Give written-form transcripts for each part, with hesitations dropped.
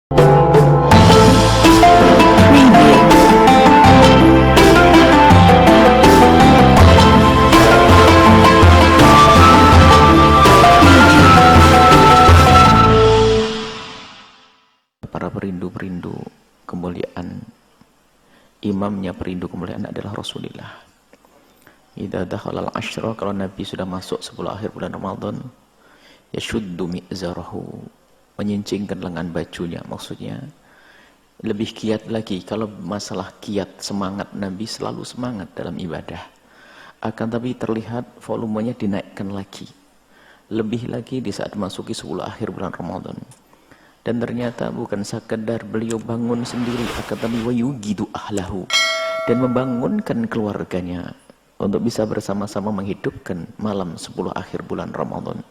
Para perindu-perindu kemuliaan, imamnya perindu kemuliaan adalah Rasulullah. Idza dakhala al-ashra, kalau Nabi sudah masuk 10 akhir bulan Ramadan, yashuddu mi'zarahu, menyincingkan lengan bajunya, maksudnya lebih giat lagi. Kalau masalah giat, semangat, Nabi selalu semangat dalam ibadah, akan tapi terlihat volumenya dinaikkan lagi, lebih lagi di saat masuki 10 akhir bulan Ramadan. Dan ternyata bukan sekedar beliau bangun sendiri, akan tapi wayugidu ahlahu, dan membangunkan keluarganya untuk bisa bersama-sama menghidupkan malam 10 akhir bulan Ramadan.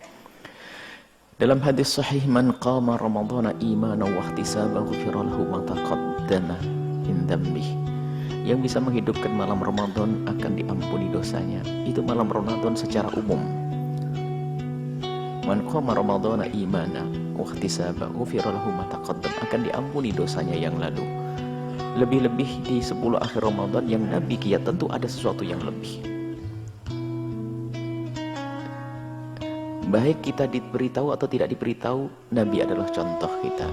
Dalam hadis sahih, man qama ramadhana imanan wa ihtisaban ghufira lahu ma taqaddama min dhanbihi, yang bisa menghidupkan malam Ramadan akan diampuni dosanya. Itu malam Ramadan secara umum. Man qama ramadhana imanan wa ihtisaban ghufira lahu ma taqaddama, akan diampuni dosanya yang lalu. Lebih-lebih di 10 akhir Ramadan yang Nabi giat, tentu ada sesuatu yang lebih. Baik kita diberitahu atau tidak diberitahu, Nabi adalah contoh kita.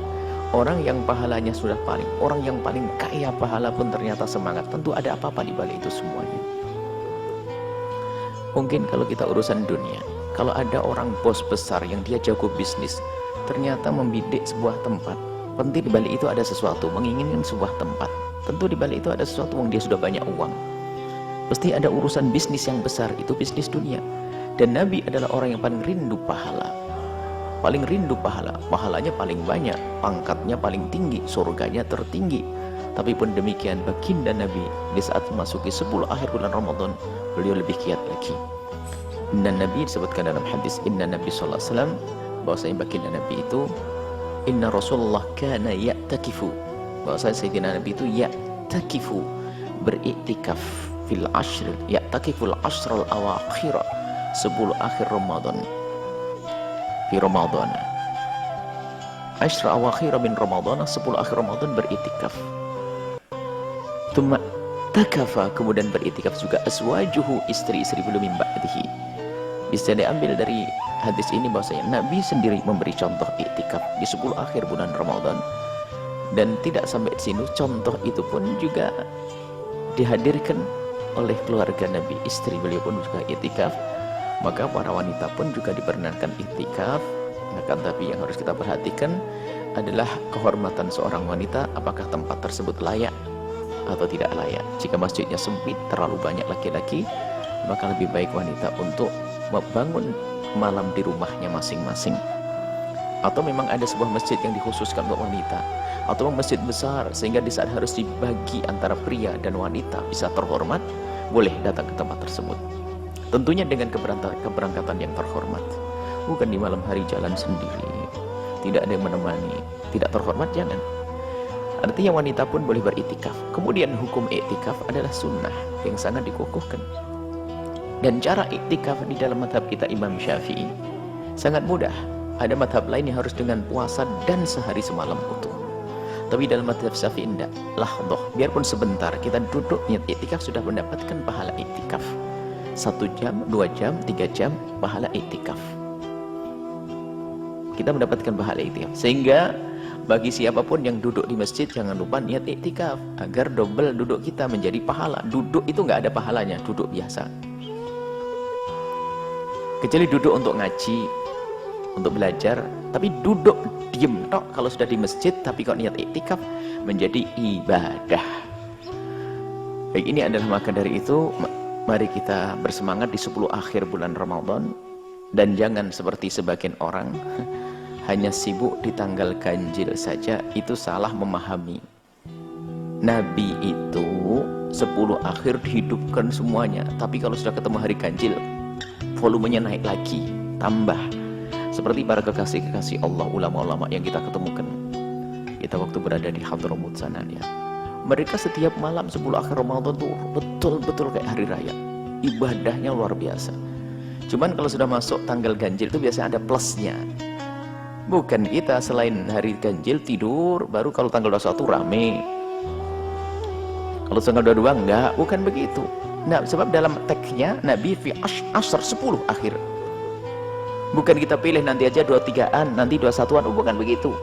Orang yang pahalanya sudah orang yang paling kaya pahala pun ternyata semangat. Tentu ada apa-apa di balik itu semuanya. Mungkin kalau kita urusan dunia, kalau ada orang bos besar yang dia jago bisnis, ternyata membidik sebuah tempat, penting di balik itu ada sesuatu, menginginkan sebuah tempat. Tentu di balik itu ada sesuatu yang dia sudah banyak uang. Pasti ada urusan bisnis yang besar, itu bisnis dunia. Dan Nabi adalah orang yang paling rindu pahala. Paling rindu pahala, pahalanya paling banyak, pangkatnya paling tinggi, surganya tertinggi. Tapi pun demikian, baginda Nabi di saat memasuki 10 akhir bulan Ramadan, beliau lebih giat lagi. Inna Nabi disebutkan dalam hadis Inna Nabi sallallahu alaihi wasallam, bahwasanya baginda Nabi itu, Inna Rasulullah kana ya'takifu, bahwasanya Sayyidina Nabi itu ya'takifu, beriktikaf fil ashr, ya'takiful ashr al-awakhir, 10 akhir Ramadan, fi Ramadan, ashr awakhir min Ramadan, 10 akhir Ramadan beriktikaf. Tsumma takafa, kemudian beriktikaf juga azwajuhu, istri-istri beliau min ba'dihi. Bisa diambil dari hadis ini bahwasanya Nabi sendiri memberi contoh iktikaf di 10 akhir bulan Ramadan. Dan tidak sampai di sini, contoh itu pun juga dihadirkan oleh keluarga Nabi, istri beliau pun juga iktikaf. Maka para wanita pun juga diperkenankan iktikaf. Akan tapi yang harus kita perhatikan adalah kehormatan seorang wanita, apakah tempat tersebut layak atau tidak layak. Jika masjidnya sempit, terlalu banyak laki-laki, maka lebih baik wanita untuk membangun malam di rumahnya masing-masing. Atau memang ada sebuah masjid yang dikhususkan untuk wanita, atau masjid besar sehingga di saat harus dibagi antara pria dan wanita bisa terhormat, boleh datang ke tempat tersebut. Tentunya dengan keberangkatan yang terhormat, bukan di malam hari jalan sendiri, tidak ada yang menemani, tidak terhormat, jangan. Artinya wanita pun boleh beriktikaf. Kemudian hukum iktikaf adalah sunnah yang sangat dikukuhkan. Dan cara iktikaf di dalam mazhab kita Imam Syafi'i sangat mudah. Ada mazhab lain yang harus dengan puasa dan sehari semalam utuh. Tapi dalam mazhab Syafi'i tidak, lahdoh, biarpun sebentar kita duduk niat iktikaf sudah mendapatkan pahala iktikaf. 1 jam, 2 jam, 3 jam, pahala iktikaf. Kita mendapatkan pahala iktikaf. Sehingga bagi siapapun yang duduk di masjid, jangan lupa niat iktikaf, agar double duduk kita menjadi pahala. Duduk itu nggak ada pahalanya, duduk biasa. Kecuali duduk untuk ngaji, untuk belajar. Tapi duduk diem tok kalau sudah di masjid, tapi kalau niat iktikaf menjadi ibadah. Baik, ini adalah maka dari itu, mari kita bersemangat di 10 akhir bulan Ramadan. Dan jangan seperti sebagian orang hanya sibuk di tanggal ganjil saja. Itu salah memahami. Nabi itu 10 akhir dihidupkan semuanya, tapi kalau sudah ketemu hari ganjil, volumenya naik lagi, tambah. Seperti para kekasih-kekasih Allah, ulama-ulama yang kita ketemukan, kita waktu berada di Hadramut sana, ya, mereka setiap malam 10 akhir Ramadan tuh betul-betul kayak hari raya, ibadahnya luar biasa. Cuman kalau sudah masuk tanggal ganjil itu biasanya ada plusnya. Bukan kita selain hari ganjil tidur, baru kalau tanggal 21 rame, kalau tanggal 22 enggak, bukan begitu. Nah, sebab dalam teksnya Nabi fi asr 10 akhir. Bukan kita pilih nanti aja 23-an, nanti 21-an, bukan begitu.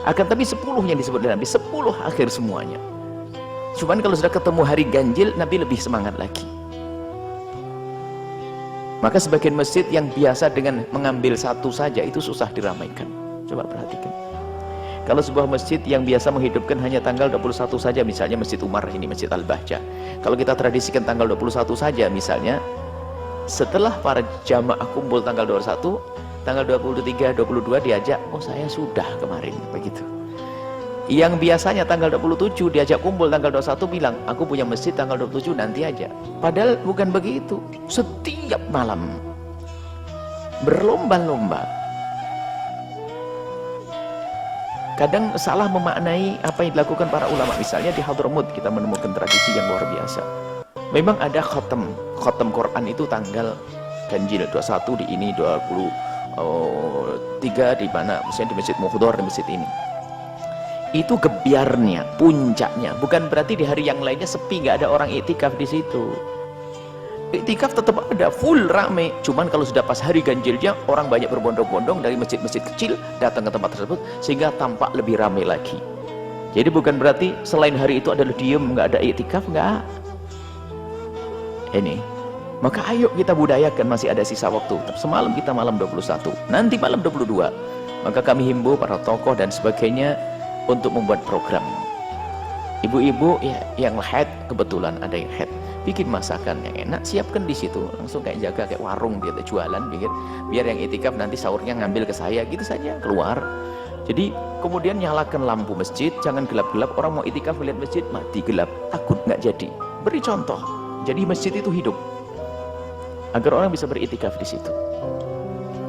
Akan tapi 10 yang disebut oleh Nabi, 10 akhir semuanya. Cuman kalau sudah ketemu hari ganjil, Nabi lebih semangat lagi. Maka sebagian masjid yang biasa dengan mengambil satu saja itu susah diramaikan. Coba perhatikan. Kalau sebuah masjid yang biasa menghidupkan hanya tanggal 21 saja, misalnya Masjid Umar ini, Masjid Al-Bahjah. Kalau kita tradisikan tanggal 21 saja misalnya, setelah para jamaah kumpul tanggal 21, tanggal 23, 22 diajak, oh saya sudah kemarin, begitu. Yang biasanya tanggal 27 diajak kumpul tanggal 21 bilang, aku punya masjid tanggal 27 nanti aja. Padahal bukan begitu. Setiap malam berlomba-lomba. Kadang salah memaknai apa yang dilakukan para ulama. Misalnya di Hadramut kita menemukan tradisi yang luar biasa. Memang ada khatam Quran itu tanggal ganjil 21 di ini, 23 di mana, misalnya di Masjid Muhdhar, di masjid ini. Itu gebiarnya, puncaknya. Bukan berarti di hari yang lainnya sepi, nggak ada orang iktikaf di situ. Iktikaf tetap ada, full rame. Cuman kalau sudah pas hari ganjilnya, orang banyak berbondong-bondong dari masjid-masjid kecil datang ke tempat tersebut, sehingga tampak lebih rame lagi. Jadi bukan berarti selain hari itu adalah diem, nggak ada iktikaf, nggak. Ini, maka ayo kita budayakan, masih ada sisa waktu. Semalam kita malam 21, nanti malam 22. Maka kami himbau para tokoh dan sebagainya untuk membuat program. Ibu-ibu ya, yang haid, kebetulan ada yang haid, bikin masakan yang enak, siapkan di situ, langsung kayak jaga kayak warung dia jualan, biar yang itikaf nanti sahurnya ngambil ke saya, gitu saja, keluar. Jadi kemudian nyalakan lampu masjid, jangan gelap-gelap. Orang mau itikaf melihat masjid mati gelap, takut nggak jadi. Beri contoh, jadi masjid itu hidup, agar orang bisa beritikaf di situ.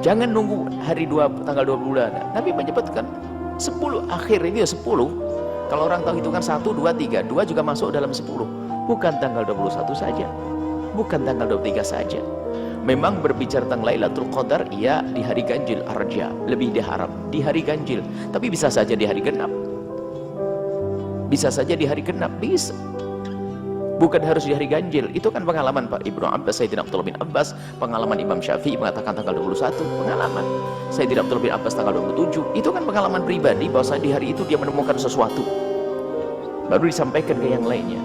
Jangan nunggu hari tanggal 20 Nabi menyebutkan 10 akhir ini ya 10. Kalau orang tahu hitungan 1, 2, 3, 2 juga masuk dalam 10. Bukan tanggal 21 saja, bukan tanggal 23 saja. Memang berbicara tentang Lailatul Qadar, iya di hari ganjil arja, lebih diharap di hari ganjil. Tapi bisa saja di hari genap, bisa saja di hari genap, bisa. Bukan harus di hari ganjil. Itu kan pengalaman Pak Ibnu Abbas, Sayyidina Abdullah bin Abbas, pengalaman Imam Syafi'i mengatakan tanggal 21, pengalaman Sayyidina Abdullah bin Abbas tanggal 27. Itu kan pengalaman pribadi bahwa di hari itu dia menemukan sesuatu, baru disampaikan ke yang lainnya.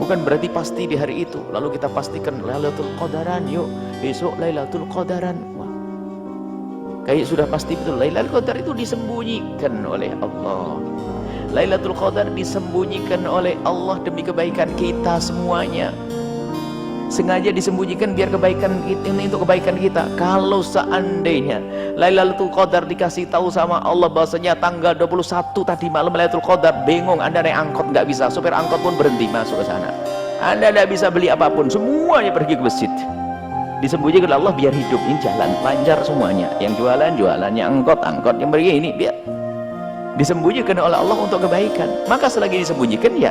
Bukan berarti pasti di hari itu lalu kita pastikan Lailatul Qadaran, yuk besok Lailatul Qadaran. Wah, kayak sudah pasti betul. Lailatul Qadar itu disembunyikan oleh Allah. Lailatul Qadar disembunyikan oleh Allah demi kebaikan kita semuanya. Sengaja disembunyikan biar kebaikan ini, untuk kebaikan kita. Kalau seandainya Lailatul Qadar dikasih tahu sama Allah bahwasanya tanggal 21 tadi malam Lailatul Qadar, bingung Anda naik angkot nggak bisa, supir angkot pun berhenti masuk ke sana. Anda tidak bisa beli apapun, semuanya pergi ke masjid. Disembunyikan Allah biar hidup ini jalan lancar semuanya. Yang jualan, yang angkot, yang pergi ini biar disembunyikan oleh Allah untuk kebaikan. Maka selagi disembunyikan ya,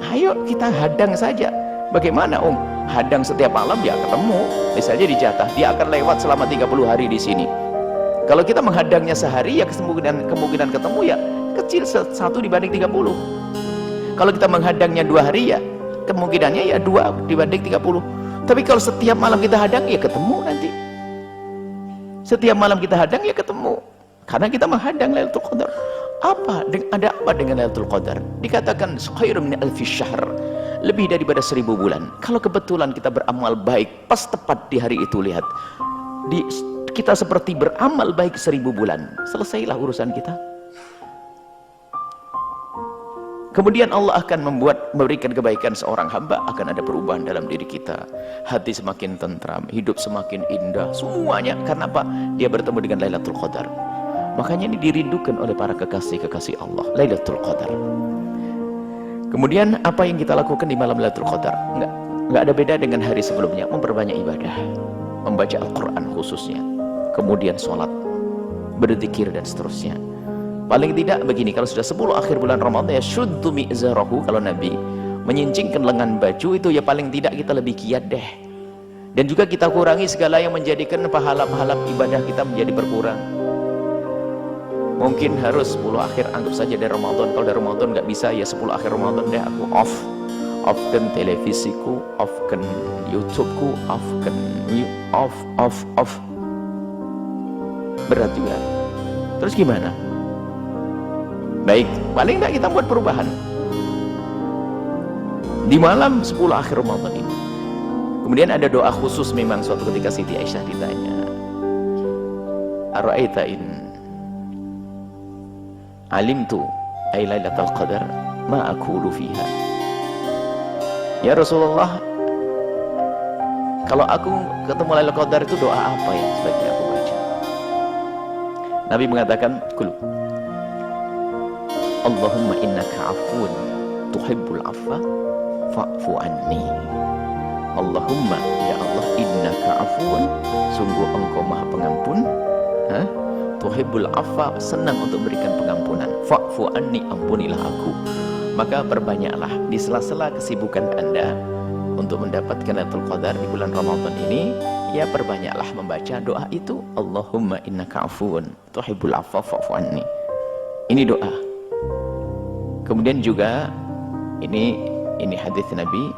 ayo kita hadang saja. Bagaimana hadang setiap malam ya ketemu, misalnya dijatah dia akan lewat selama 30 hari di sini. Kalau kita menghadangnya sehari ya kemungkinan ketemu ya kecil, 1 dibanding 30. Kalau kita menghadangnya 2 hari ya kemungkinannya ya 2 dibanding 30. Tapi kalau setiap malam kita hadang ya ketemu nanti. Setiap malam kita hadang ya ketemu, karena kita menghadang Lailatul Qadar. Ada apa dengan Lailatul Qadar? Dikatakan khairun min alfi syahr, lebih daripada 1000 bulan. Kalau kebetulan kita beramal baik pas tepat di hari itu, lihat kita seperti beramal baik 1000 bulan, selesailah urusan kita. Kemudian Allah akan memberikan kebaikan seorang hamba, akan ada perubahan dalam diri kita, hati semakin tentram, hidup semakin indah, semuanya karena apa? Dia bertemu dengan Lailatul Qadar. Makanya ini dirindukan oleh para kekasih-kekasih Allah, Lailatul Qadar. Kemudian apa yang kita lakukan di malam Lailatul Qadar? Enggak ada beda dengan hari sebelumnya, memperbanyak ibadah, membaca Al-Quran khususnya, kemudian sholat, berzikir dan seterusnya. Paling tidak begini, kalau sudah 10 akhir bulan Ramadan ya syuddu mi'zarahu, kalau Nabi menyincingkan lengan baju itu ya paling tidak kita lebih giat deh. Dan juga kita kurangi segala yang menjadikan pahala-pahala ibadah kita menjadi berkurang. Mungkin harus 10 akhir, anggap saja dari Ramadan. Kalau dari Ramadan nggak bisa, ya 10 akhir Ramadan deh aku offkan televisiku, offkan YouTubeku, off. Berat juga. Terus gimana? Baik, paling nggak kita buat perubahan di malam 10 akhir Ramadan ini. Kemudian ada doa khusus. Memang suatu ketika Siti Aisyah ditanya, ara'aita in alimtu ay lailatul qadar ma aqulu fiha. Ya Rasulullah, kalau aku ketemu Lailatul Qadar itu doa apa yang sebaiknya aku baca? Nabi mengatakan, kul Allahumma innaka afun tuhibbul afwa fa'fu anni. Allahumma, ya Allah, innaka afun, sungguh engkau maha pengampun, tuhibbul afwa, senang untuk berikan pengampunan, fa'fu anni, ampunilah aku. Maka perbanyaklah di sela-sela kesibukan Anda untuk mendapatkan Lailatul Qadar di bulan Ramadan ini, ya perbanyaklah membaca doa itu, Allahumma innaka afun tuhibbul afwa fa'fu anni. Ini doa. Kemudian juga ini hadis Nabi.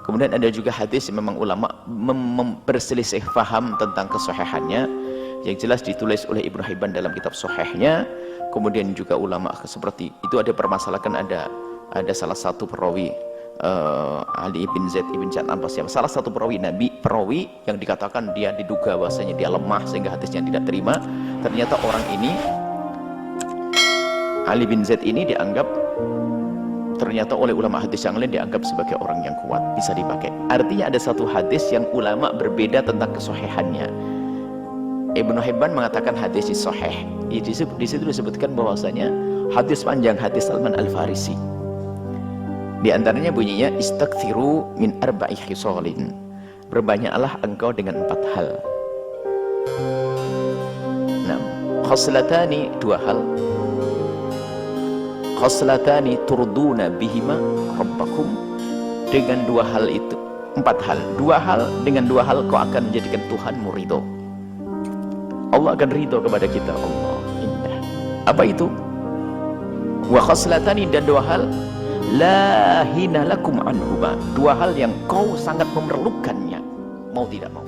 Kemudian ada juga hadis yang memang ulama berselisih faham tentang kesahihannya. Yang jelas ditulis oleh Ibnu Hibban dalam kitab Sahihnya. Kemudian juga ulama seperti itu ada permasalahan, ada salah satu perawi Ali bin Zaid ibn Jad'an, salah satu perawi yang dikatakan dia diduga bahwasanya dia lemah sehingga hadisnya tidak terima. Ternyata orang ini, Ali bin Zaid ini, dianggap ternyata oleh ulama hadis yang lain dianggap sebagai orang yang kuat, bisa dipakai. Artinya ada satu hadis yang ulama berbeda tentang kesahihannya. Ibnu Hibban mengatakan hadis ini sahih. Di situ disebutkan bahwasanya hadis panjang, hadis Salman Al-Farisi. Di antaranya bunyinya, istakthiru min arba'i khisalin, berbanyaklah engkau dengan 4 hal. Nah, khoslatani, 2 hal. Khoslatani turduna bihima rabbakum, dengan 2 hal itu, 4 hal, 2 hal, dengan 2 hal kau akan menjadikan Tuhanmu ridho. Allah akan ridho kepada kita. Allah indah. Apa itu? Wa khoslatani, dan 2 hal, la hina lakum anhuma, 2 hal yang kau sangat memerlukannya, mau tidak mau.